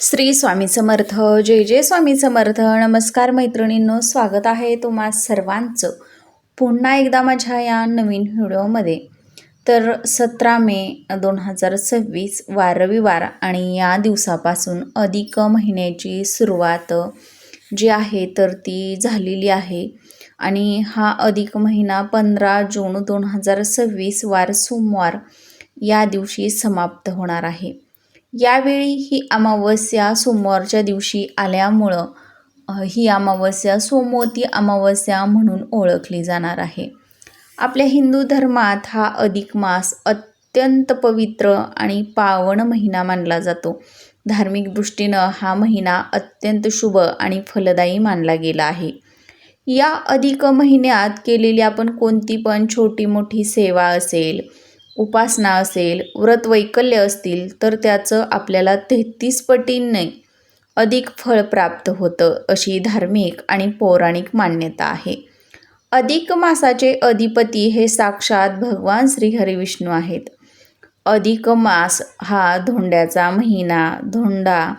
श्री स्वामी समर्थ. जय जय स्वामी समर्थ. नमस्कार मैत्रिणींनो, स्वागत आहे तुम्हा सर्वांचं पुन्हा एकदा माझ्या या नवीन व्हिडिओमध्ये. तर 17 मे 2026 वार रविवार आणि या दिवसापासून अधिक महिन्याची सुरुवात जी आहे तर ती झालेली आहे. आणि हा अधिक महिना 15 जून 2026 वार सोमवार या दिवशी समाप्त होणार आहे. यावेळी ही अमावस्या सोमवारच्या दिवशी आल्यामुळं ही अमावस्या सोमवती अमावस्या म्हणून ओळखली जाणार आहे. आपल्या हिंदू धर्मात हा अधिक मास अत्यंत पवित्र आणि पावन महिना मानला जातो. धार्मिक दृष्टीनं हा महिना अत्यंत शुभ आणि फलदायी मानला गेला आहे. या अधिक महिन्यात केलेली आपण कोणती पण छोटी मोठी सेवा असेल, उपासना असेल, व्रत वैकल्य असतील तर त्याचं आपल्याला 33 पटींनी अधिक फळ प्राप्त होतं, अशी धार्मिक आणि पौराणिक मान्यता आहे. अधिक मासाचे अधिपती हे साक्षात भगवान श्रीहरी विष्णू आहेत. अधिक मास हा धोंड्याचा महिना, धोंडा,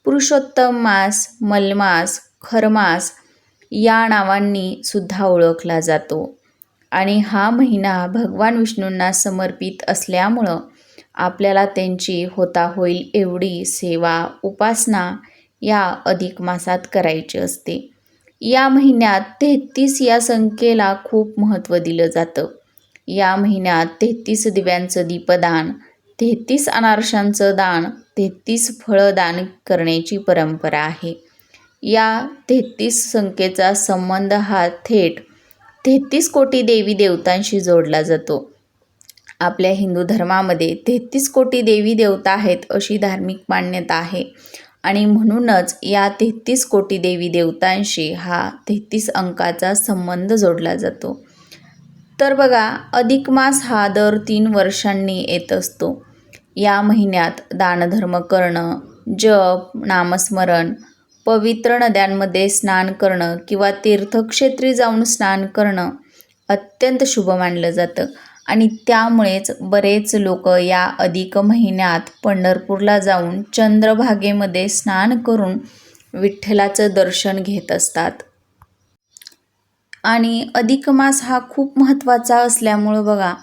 पुरुषोत्तम मास, मलमास, खरमास या नावांनी सुद्धा ओळखला जातो. आणि हा महिना भगवान विष्णूंना समर्पित असल्यामुळं आपल्याला त्यांची होता होईल एवढी सेवा उपासना या अधिक मासात करायची असते. या महिन्यात 33 या संख्येला खूप महत्त्व दिलं जातं. या महिन्यात 33 दिव्यांचं दीपदान, 33 अनारशांचं दान, 33 फळदान करण्याची परंपरा आहे. या 33 संख्येचा संबंध हा थेट 33 कोटी देवी देवतांशी जोडला जातो. आपल्या हिंदू धर्मामध्ये 33 कोटी देवी देवता आहेत अशी धार्मिक मान्यता आहे. आणि म्हणूनच या 33 कोटी देवी देवतांशी हा 33 अंकाचा संबंध जोडला जातो. तर बघा, अधिक मास हा दर 3 वर्षांनी येत असतो. या महिन्यात दानधर्म करणं, जप, नामस्मरण, पवित्र नद्यांमध्ये स्नान करणं किंवा तीर्थक्षेत्री जाऊन स्नान करणं अत्यंत शुभ मानलं जातं. आणि त्यामुळेच बरेच लोक या अधिक महिन्यात पंढरपूरला जाऊन चंद्रभागेमध्ये स्नान करून विठ्ठलाचं दर्शन घेत असतात. आणि अधिक मास हा खूप महत्त्वाचा असल्यामुळं बघा,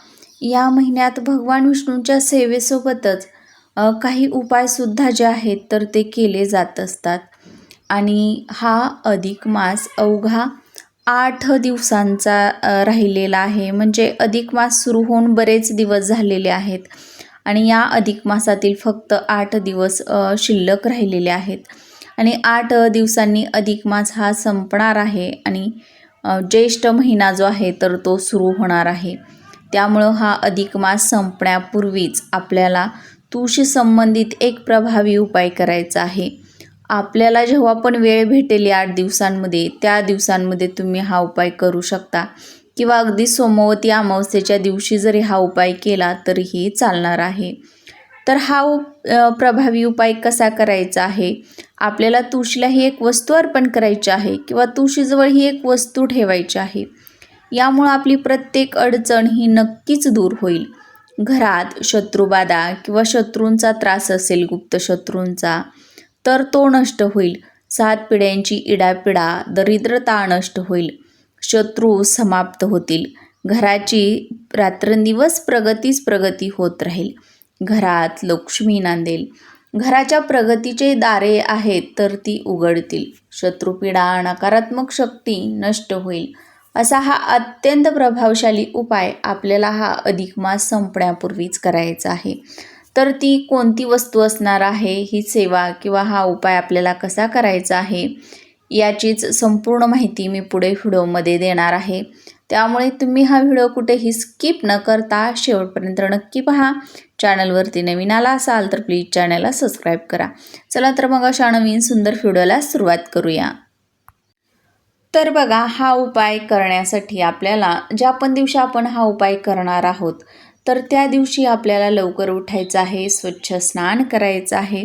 या महिन्यात भगवान विष्णूंच्या सेवेसोबतच काही उपायसुद्धा जे आहेत तर ते केले जात असतात. आणि हा अधिक मास अवघा 8 दिवसांचा राहिलेला आहे. म्हणजे अधिक मास सुरू होऊन बरेच दिवस झालेले आहेत आणि या अधिक मासातील फक्त 8 दिवस शिल्लक राहिलेले आहेत. आणि 8 दिवसांनी अधिक मास हा संपणार आहे आणि ज्येष्ठ महिना जो आहे तर तो सुरू होणार आहे. त्यामुळं हा अधिक मास संपण्यापूर्वीच आपल्याला तुळशी संबंधित एक प्रभावी उपाय करायचा आहे. आपल्याला जेव्हा पण वेळ भेटेल 8 दिवसांमध्ये, त्या दिवसांमध्ये तुम्ही हा उपाय करू शकता किंवा अगदी सोमवती अमावस्येच्या दिवशी जरी हा उपाय केला तरीही चालणार आहे. तर हा प्रभावी उपाय कसा करायचा आहे? आपल्याला तुळशीला ही एक वस्तू अर्पण करायची आहे किंवा तुळशीजवळ ही एक वस्तू ठेवायची आहे. यामुळं आपली प्रत्येक अडचण ही नक्कीच दूर होईल. घरात शत्रुबाधा किंवा शत्रूंचा त्रास असेल, गुप्त शत्रूंचा, तर तो नष्ट होईल. 7 पिढ्यांची इडापिडा, दरिद्रता नष्ट होईल. शत्रू समाप्त होतील. घराची रात्रंदिवस प्रगती होत राहील. घरात लक्ष्मी नांदेल. घराच्या प्रगतीचे दारे आहेत तर ती उघडतील. शत्रुपीडा, नकारात्मक शक्ती नष्ट होईल. असा हा अत्यंत प्रभावशाली उपाय आपल्याला हा अधिक मास संपण्यापूर्वीच करायचा आहे. तर ती कोणती वस्तू असणार आहे, ही सेवा किंवा हा उपाय आपल्याला कसा करायचा आहे याचीच संपूर्ण माहिती मी पुढे व्हिडिओमध्ये देणार आहे. त्यामुळे तुम्ही हा व्हिडिओ कुठेही स्किप न करता शेवटपर्यंत नक्की पहा. चॅनलवरती नवीन आला असाल तर प्लीज चॅनलला सबस्क्राईब करा. चला तर मग अशा नवीन सुंदर व्हिडिओला सुरुवात करूया. तर बघा, हा उपाय करण्यासाठी आपल्याला ज्या पण दिवशी आपण हा उपाय करणार आहोत तर त्या दिवशी आपल्याला लवकर उठायचं आहे, स्वच्छ स्नान करायचं आहे.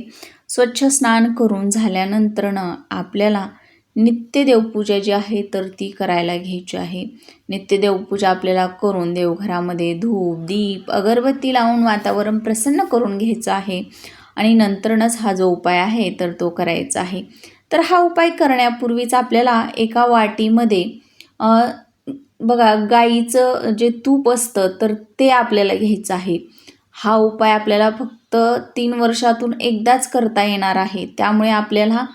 स्वच्छ स्नान करून झाल्यानंतरनं आपल्याला नित्य देवपूजा जी आहे तर ती करायला घ्यायची आहे. नित्य देवपूजा आपल्याला करून देवघरामध्ये धूप, दीप, अगरबत्ती लावून वातावरण प्रसन्न करून घ्यायचं आहे. आणि नंतरच हा जो उपाय आहे तर तो करायचा आहे. तर हा उपाय करण्यापूर्वीच आपल्याला एका वाटीमध्ये बघा गाईचं जे तूप असतं तर ते आपल्याला घ्यायचं आहे. हा उपाय आपल्याला फक्त 3 वर्षातून एकदाच करता येणार आहे. त्यामुळे आपल्याला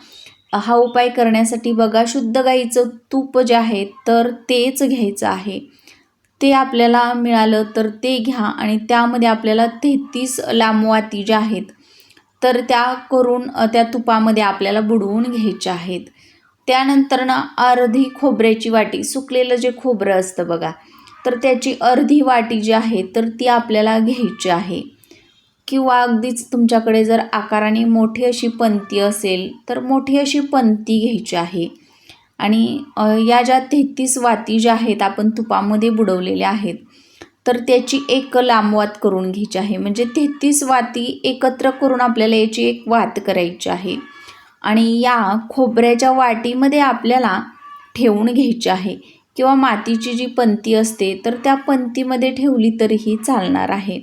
हा उपाय करण्यासाठी बघा शुद्ध गाईचं तूप जे आहे तर तेच घ्यायचं आहे. ते आपल्याला मिळालं तर ते घ्या आणि त्यामध्ये आपल्याला 33 लांबवाती ज्या आहेत तर त्या करून त्या तुपामध्ये आपल्याला बुडवून घ्यायच्या आहेत. त्यानंतर अर्धी खोबऱ्याची वाटी, सुकलेलं जे खोबरं असतं बघा तर त्याची अर्धी वाटी जी आहे तर ती आपल्याला घ्यायची आहे. किंवा अगदीच तुमच्याकडे जर आकाराने मोठी अशी पंती असेल तर मोठी अशी पंती घ्यायची आहे. आणि या ज्या 33 वाती ज्या आहेत आपण तुपामध्ये बुडवलेल्या आहेत तर त्याची एक लांबवात करून घ्यायची आहे. म्हणजे 33 वाती एकत्र करून आपल्याला याची एक वात करायची आहे आणि या खोबऱ्याच्या वाटीमध्ये आपल्याला ठेवून घ्यायची आहे. किंवा मातीची जी पंती असते तर त्या पंतीमध्ये ठेवली तरीही चालणार आहे.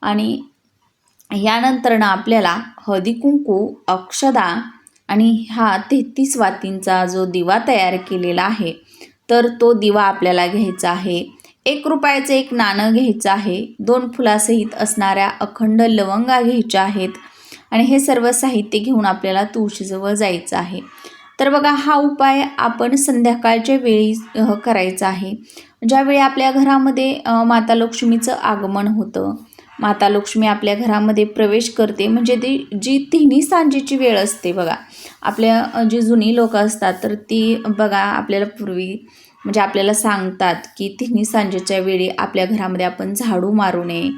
आणि यानंतर आपल्याला हळदी कुंकू, अक्षदा आणि हा 33 वातींचा जो दिवा तयार केलेला आहे तर तो दिवा आपल्याला घ्यायचा आहे. 1 रुपयाचं एक नाणं घ्यायचं आहे. 2 फुलासहित असणाऱ्या अखंड लवंगा घ्यायच्या आहेत आणि हे सर्व साहित्य घेऊन आपल्याला तुळशीजवळ जायचं आहे. तर बघा हा उपाय आपण संध्याकाळच्या वेळी करायचा आहे. ज्यावेळी आपल्या घरामध्ये माता लक्ष्मीचं आगमन होतं, माता लक्ष्मी आपल्या घरामध्ये प्रवेश करते, म्हणजे ती जी तिन्ही सांजेची वेळ असते बघा. आपल्या जी जुनी लोकं असतात तर ती बघा आपल्याला पूर्वी म्हणजे आपल्याला सांगतात की तिन्ही सांजेच्या वेळी आपल्या घरामध्ये आपण झाडू मारू नये,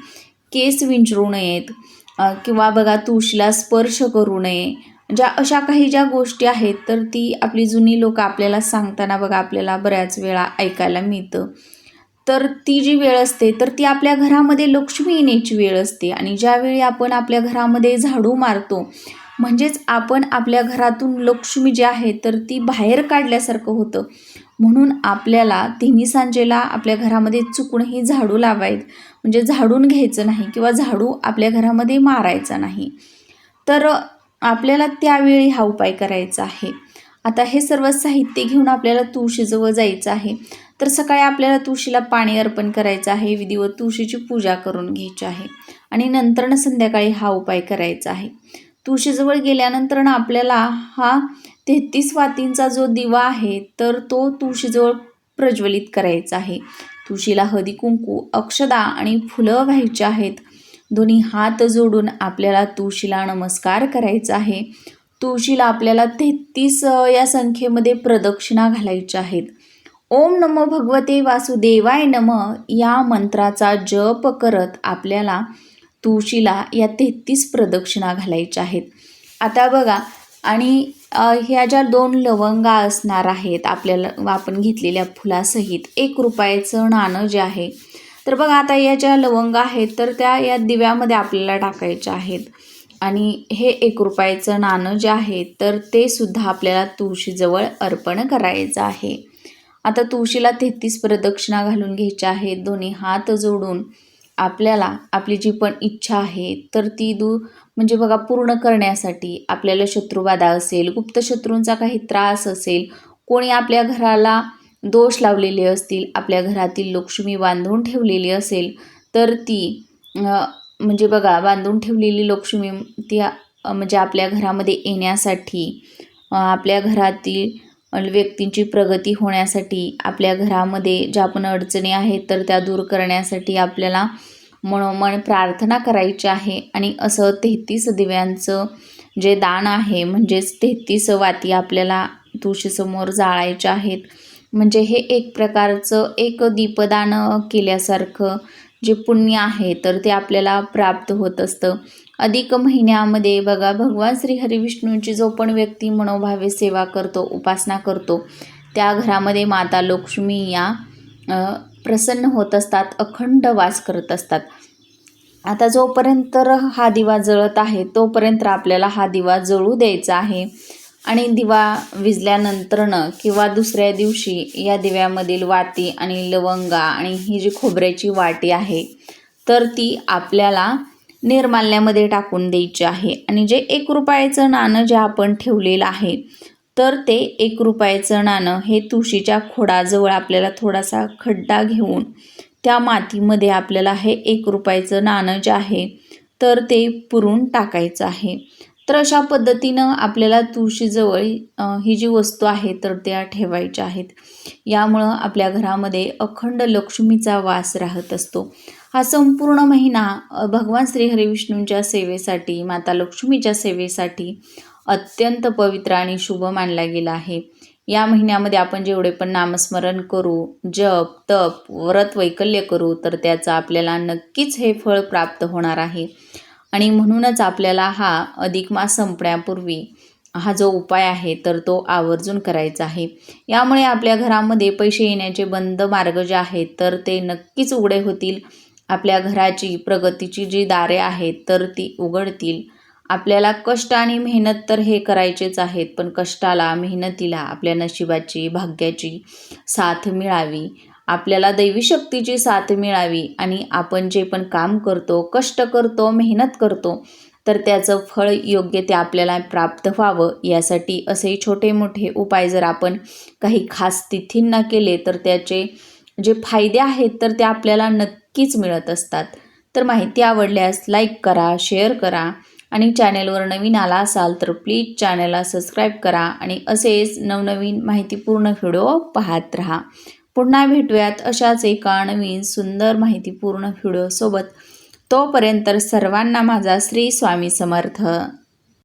केस विंचरू नयेत किंवा बघा तुळशीला स्पर्श करू नये. अशा काही ज्या गोष्टी आहेत तर ती आपली जुनी लोकं आपल्याला सांगताना बघा आपल्याला बऱ्याच वेळा ऐकायला मिळतं. तर ती जी वेळ असते तर ती आपल्या घरामध्ये लक्ष्मी येण्याची वेळ असते आणि ज्यावेळी आपण आपल्या घरामध्ये झाडू मारतो म्हणजेच आपण आपल्या घरातून लक्ष्मी जी आहे तर ती बाहेर काढल्यासारखं होतं. म्हणून आपल्याला तिन्ही सांजेला आपल्या घरामध्ये चुकूनही झाडू म्हणजे झाडून घ्यायचं नाही किंवा झाडू आपल्या घरामध्ये मारायचा नाही. तर आपल्याला त्यावेळी हा उपाय करायचा आहे. आता हे सर्व साहित्य घेऊन आपल्याला तुळशीजवळ जायचं आहे. तर सकाळी आपल्याला तुळशीला पाणी अर्पण करायचं आहे, विधिवत तुळशीची पूजा करून घ्यायची आहे आणि नंतर संध्याकाळी हा उपाय करायचा आहे. तुळशीजवळ गेल्यानंतर आपल्याला हा 33 वातींचा जो दिवा आहे तर तो तुळशीजवळ प्रज्वलित करायचा आहे. तुळशीला हळदी कुंकू, अक्षदा आणि फुलं व्हायची आहेत. दोन्ही हात जोडून आपल्याला तुळशीला नमस्कार करायचा आहे. तुळशीला आपल्याला 33 या संख्येमध्ये प्रदक्षिणा घालायच्या आहेत. ओम नमो भगवते वासुदेवाय नमः या मंत्राचा जप करत आपल्याला तुळशीला या 33 प्रदक्षिणा घालायच्या आहेत. आता बघा आणि ह्या ज्या 2 लवंगा असणार आहेत आपल्याला आपण घेतलेल्या फुलासहित 1 रुपयाचं नाणं जे आहे तर बघा आता या ज्या लवंगा आहेत तर त्या या दिव्यामध्ये आपल्याला टाकायच्या आहेत आणि हे 1 रुपयाचं नाणं जे आहे तर ते सुद्धा आपल्याला तुळशीजवळ अर्पण करायचं आहे. आता तुळशीला 33 प्रदक्षिणा घालून घ्यायच्या आहेत. दोन्ही हात जोडून आपल्याला आपली जी पण इच्छा आहे तर ती म्हणजे बघा पूर्ण करण्यासाठी आपल्याला शत्रुबाधा असेल, गुप्त शत्रूंचा काही त्रास असेल, कोणी आपल्या घराला दोष लावलेले असतील, आपल्या घरातील लक्ष्मी बांधून ठेवलेली असेल तर ती म्हणजे बघा बांधून ठेवलेली लक्ष्मी ती म्हणजे आपल्या घरामध्ये येण्यासाठी, आपल्या घरातील व्यक्तींची प्रगती होण्यासाठी, आपल्या घरामध्ये ज्या पण अडचणी आहेत तर त्या दूर करण्यासाठी आपल्याला मनोमन प्रार्थना करायची आहे. आणि असं 33 दिव्यांचं जे दान आहे म्हणजेच 33 वाती आपल्याला तुळशीसमोर जाळायच्या आहेत. म्हणजे हे एक प्रकारचं एक दीपदान केल्यासारखं जे पुण्य आहे तर ते आपल्याला प्राप्त होत असतं. अधिक महिन्यामध्ये बघा भगवान श्री हरिविष्णूंची जो पण व्यक्ती मनोभावे सेवा करतो, उपासना करतो त्या घरामध्ये माता लक्ष्मी या प्रसन्न होत असतात, अखंड वास करत असतात. आता जोपर्यंत हा दिवा जळत आहे तोपर्यंत आपल्याला हा दिवा जळू द्यायचा आहे आणि दिवा विझल्यानंतरनं किंवा दुसऱ्या दिवशी या दिव्यामधील वाती आणि लवंगा आणि ही जी खोबऱ्याची वाटी आहे तर ती आपल्याला निर्माल्यामध्ये टाकून द्यायचे आहे. आणि जे 1 रुपयाचं नाणं जे आपण ठेवलेलं आहे तर ते 1 रुपयाचं नाणं हे तुळशीच्या खोडाजवळ आपल्याला थोडासा खड्डा घेऊन त्या मातीमध्ये आपल्याला हे 1 रुपयाचं नाणं जे आहे तर ते पुरून टाकायचं आहे. तर अशा पद्धतीनं आपल्याला तुळशीजवळ ही जी वस्तू आहे तर त्या ठेवायच्या आहेत. यामुळं आपल्या घरामध्ये अखंड लक्ष्मीचा वास राहत असतो. हा संपूर्ण महिना भगवान श्री हरिविष्णूंच्या सेवेसाठी, माता लक्ष्मीच्या सेवेसाठी अत्यंत पवित्र आणि शुभ मानला गेला आहे. या महिन्यामध्ये आपण जेवढे पण नामस्मरण करू, जप, तप, व्रत वैकल्य करू तर त्याचं आपल्याला नक्कीच हे फळ प्राप्त होणार आहे. आणि म्हणूनच आपल्याला हा अधिक मास संपण्यापूर्वी हा जो उपाय आहे तर तो आवर्जून करायचा आहे. यामुळे आपल्या घरामध्ये पैसे येण्याचे बंद मार्ग जे आहेत तर ते नक्कीच उघडे होतील. आपल्या घराची प्रगतीची जी दारे आहेत तर ती उघडतील. आपल्याला कष्ट आणि मेहनत तर हे करायचेच आहेत, पण कष्टाला, मेहनतीला आपल्या नशिबाची, भाग्याची साथ मिळावी, आपल्याला दैवी शक्तीची साथ मिळावी आणि आपण जे पण काम करतो, कष्ट करतो, मेहनत करतो तर त्याचं फळ योग्य ते आपल्याला प्राप्त व्हावं यासाठी असे छोटे मोठे उपाय जर आपण काही खास तिथींना केले तर त्याचे जे फायदे आहेत तर ते आपल्याला नक्कीच मिळत असतात. तर माहिती आवडल्यास लाईक करा, शेअर करा आणि चॅनेलवर नवीन आला असाल तर प्लीज चॅनेलला सबस्क्राईब करा आणि असेच नवनवीन माहितीपूर्ण व्हिडिओ पाहत राहा. पुन्हा भेटूयात अशाच एका नवीन सुंदर माहितीपूर्ण व्हिडिओसोबत. तोपर्यंत सर्वांना माझा श्री स्वामी समर्थ.